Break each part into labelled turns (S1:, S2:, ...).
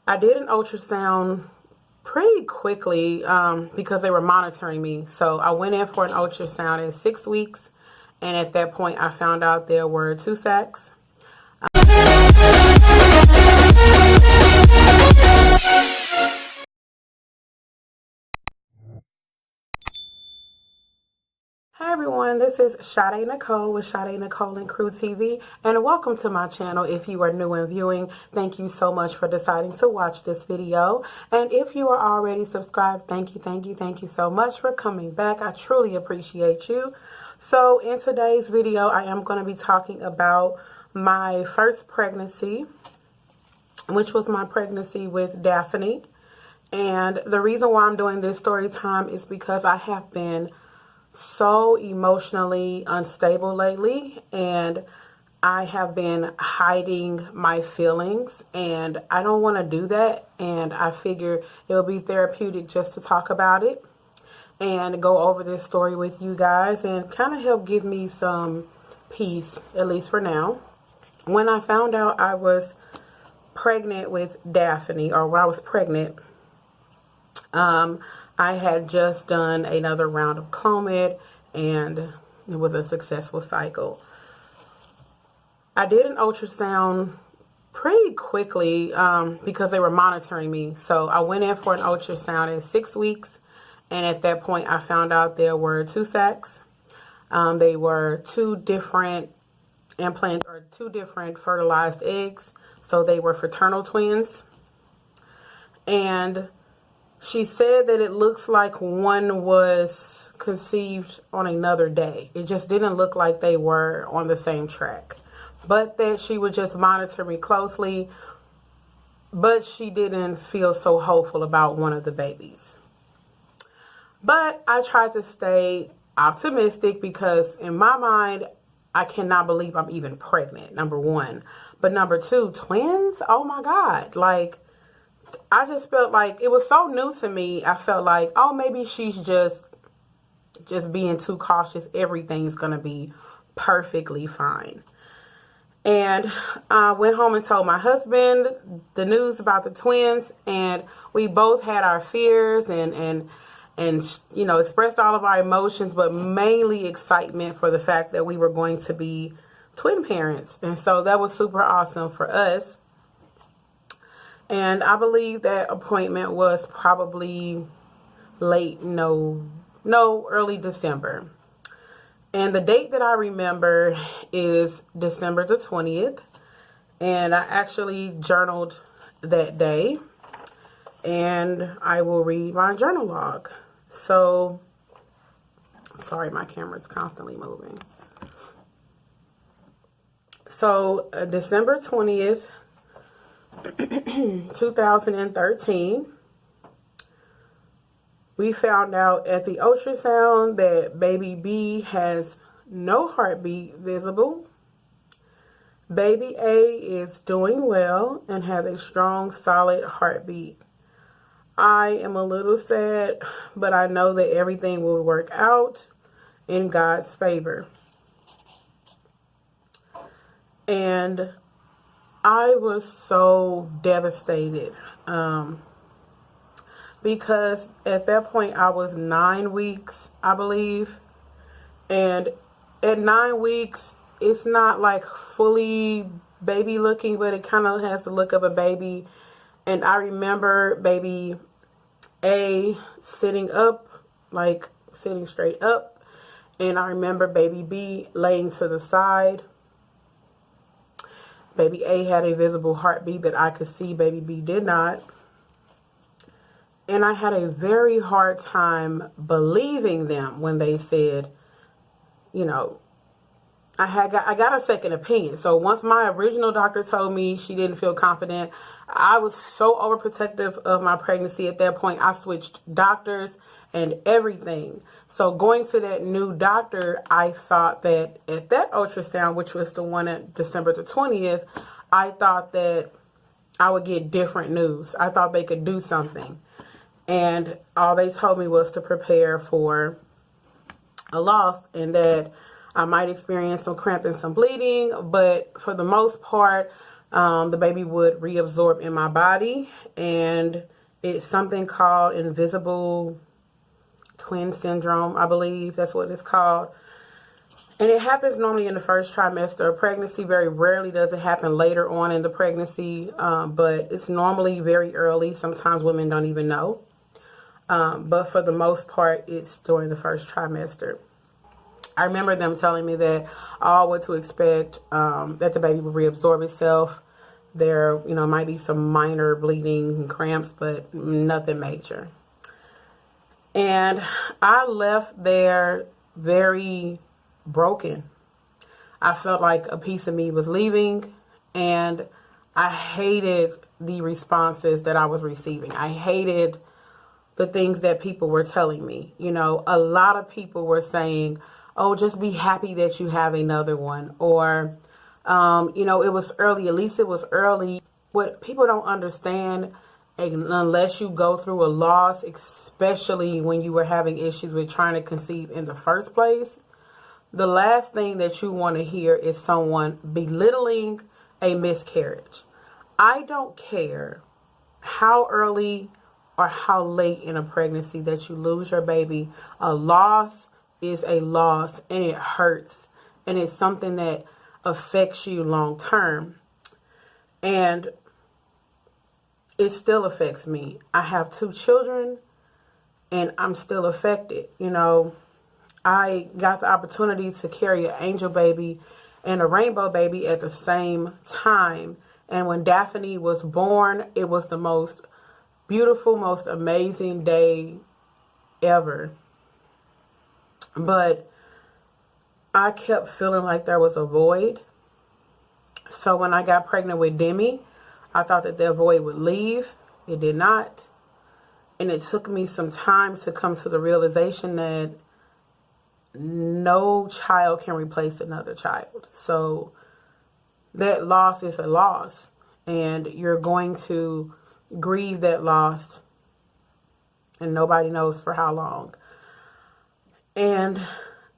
S1: I did an ultrasound pretty quickly because they were monitoring me. So I went in for an ultrasound at 6 weeks, and at that point I found out there were 2 sacs. Hi everyone, this is Sade Nicole with Sade Nicole and Crew TV, and welcome to my channel. If you are new and viewing, thank you so much for deciding to watch this video. And if you are already subscribed, thank you so much for coming back. I truly appreciate you. So in today's video, I am going to be talking about my first pregnancy, which was my pregnancy with Daphne. And the reason why I'm doing this story time is because I have been so emotionally unstable lately, and I have been hiding my feelings, and I don't want to do that. And I figure it'll be therapeutic just to talk about it and go over this story with you guys and kind of help give me some peace, at least for now. When I found out I was pregnant with Daphne, or when I was pregnant, I had just done another round of Clomid, and it was a successful cycle. I did an ultrasound pretty quickly because they were monitoring me. So I went in for an ultrasound at 6 weeks, and at that point I found out there were 2 sacs. They were 2 different implants, or 2 different fertilized eggs. So they were fraternal twins. And she said that it looks like one was conceived on another day. It just didn't look like they were on the same track. But that she would just monitor me closely. But she didn't feel so hopeful about one of the babies. But I tried to stay optimistic because in my mind, I cannot believe I'm even pregnant, number one. But number two, twins? Oh my God. Like, I just felt like it was so new to me. I felt like, oh, maybe she's just being too cautious. Everything's going to be perfectly fine. And I went home and told my husband the news about the twins. And we both had our fears and you know, expressed all of our emotions, but mainly excitement for the fact that we were going to be twin parents. And so that was super awesome for us. And I believe that appointment was probably early December. And the date that I remember is December the 20th. And I actually journaled that day. And I will read my journal log. So, sorry, my camera's constantly moving. So, December 20th. 2013, we found out at the ultrasound that baby B has no heartbeat visible. Baby A is doing well and has a strong, solid heartbeat. I am a little sad, but I know that everything will work out in God's favor. And I was so devastated because at that point I was 9 weeks, I believe. And at 9 weeks, it's not like fully baby looking, but it kind of has the look of a baby. And I remember baby A sitting up, like sitting straight up. And I remember baby B laying to the side. Baby A had a visible heartbeat that I could see. Baby B did not. And I had a very hard time believing them when they said, you know, I got a second opinion. So once my original doctor told me she didn't feel confident, I was so overprotective of my pregnancy at that point. I switched doctors and everything. So going to that new doctor, I thought that at that ultrasound, which was the one at December the 20th, I thought that I would get different news. I thought they could do something. And all they told me was to prepare for a loss and that I might experience some cramp and some bleeding. But for the most part, The baby would reabsorb in my body, and it's something called invisible twin syndrome, I believe that's what it's called. And it happens normally in the first trimester of pregnancy. Very rarely does it happen later on in the pregnancy, but it's normally very early. Sometimes women don't even know. But for the most part, it's during the first trimester. I remember them telling me that all what to expect, that the baby will reabsorb itself. There, might be some minor bleeding and cramps, but nothing major. And I left there very broken. I felt like a piece of me was leaving, and I hated the responses that I was receiving. I hated the things that people were telling me. A lot of people were saying, oh, just be happy that you have another one. Or, it was early. At least it was early. What people don't understand, unless you go through a loss, especially when you were having issues with trying to conceive in the first place, the last thing that you want to hear is someone belittling a miscarriage. I don't care how early or how late in a pregnancy that you lose your baby. A loss is a loss, and it hurts, and it's something that affects you long term. And it still affects me. I have 2 children, and I'm still affected. I got the opportunity to carry an angel baby and a rainbow baby at the same time. And when Daphne was born, it was the most beautiful, most amazing day ever. But I kept feeling like there was a void. So when I got pregnant with Demi, I thought that void would leave. It did not. And it took me some time to come to the realization that no child can replace another child. So that loss is a loss, and you're going to grieve that loss, and nobody knows for how long. And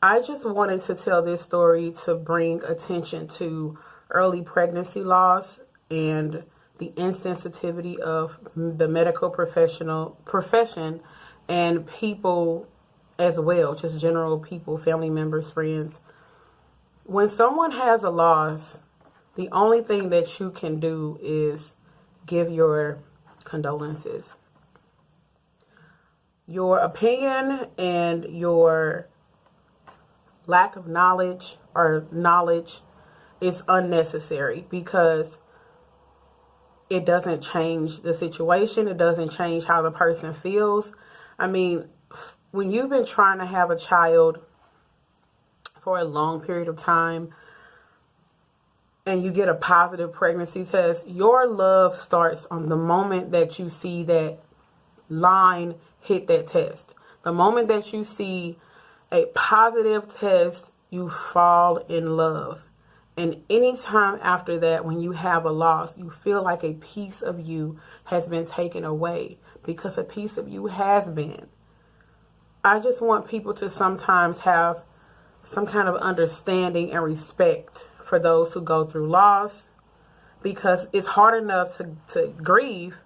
S1: I just wanted to tell this story to bring attention to early pregnancy loss and the insensitivity of the medical profession and people as well, just general people, family members, friends. When someone has a loss, the only thing that you can do is give your condolences. Your opinion and your lack of knowledge or knowledge is unnecessary, because it doesn't change the situation. It doesn't change how the person feels. I mean, when you've been trying to have a child for a long period of time and you get a positive pregnancy test, your love starts on the moment that you see that line hit that test. The moment that you see a positive test, you fall in love. And anytime after that, when you have a loss, you feel like a piece of you has been taken away, because a piece of you has been. I just want people to sometimes have some kind of understanding and respect for those who go through loss, because it's hard enough to grieve.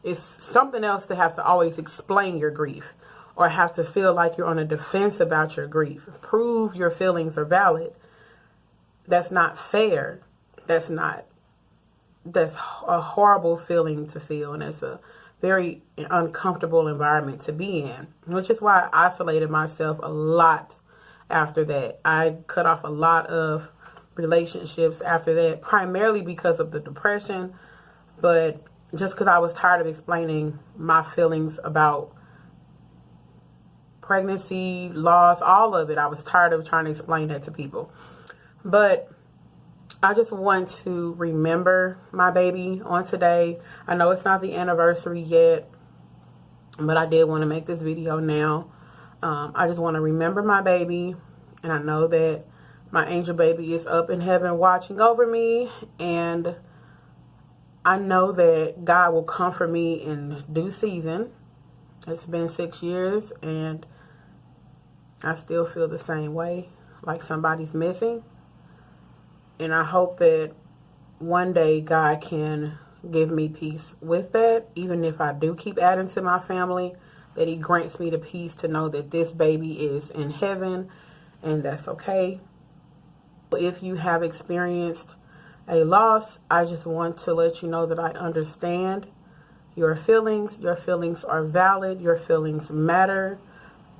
S1: It's something else to have to always explain your grief or have to feel like you're on a defense about your grief. Prove your feelings are valid. That's not fair. That's a horrible feeling to feel, and it's a very uncomfortable environment to be in, which is why I isolated myself a lot after that. I cut off a lot of relationships after that, primarily because of the depression, but just because I was tired of explaining my feelings about pregnancy, loss, all of it. I was tired of trying to explain that to people. But I just want to remember my baby on today. I know it's not the anniversary yet, but I did want to make this video now. I just want to remember my baby, and I know that my angel baby is up in heaven watching over me, and I know that God will comfort me in due season. It's been 6 years, and I still feel the same way, like somebody's missing. And I hope that one day God can give me peace with that, even if I do keep adding to my family, that he grants me the peace to know that this baby is in heaven, and that's okay. If you have experienced a loss, I just want to let you know that I understand your feelings. Your feelings are valid. Your feelings matter.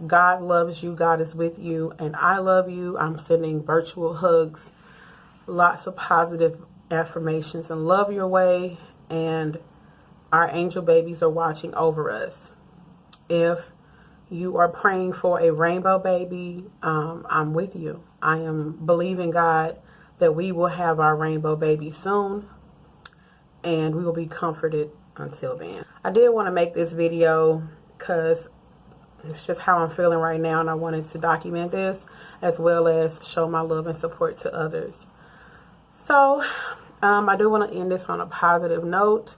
S1: God loves you. God is with you. And I love you. I'm sending virtual hugs, lots of positive affirmations and love your way. And our angel babies are watching over us. If you are praying for a rainbow baby, I'm with you. I am believing God that we will have our rainbow baby soon, and we will be comforted until then. I did want to make this video because it's just how I'm feeling right now, and I wanted to document this as well as show my love and support to others. So I do want to end this on a positive note.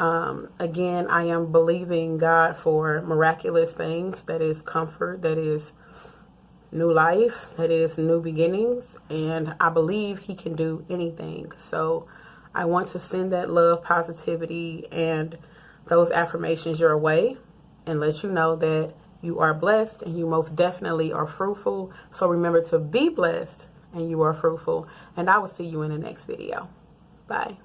S1: Again, I am believing God for miraculous things. That is comfort, that is new life, that is new beginnings, and I believe he can do anything. So I want to send that love, positivity, and those affirmations your way and let you know that you are blessed and you most definitely are fruitful. So remember to be blessed and you are fruitful, and I will see you in the next video. Bye.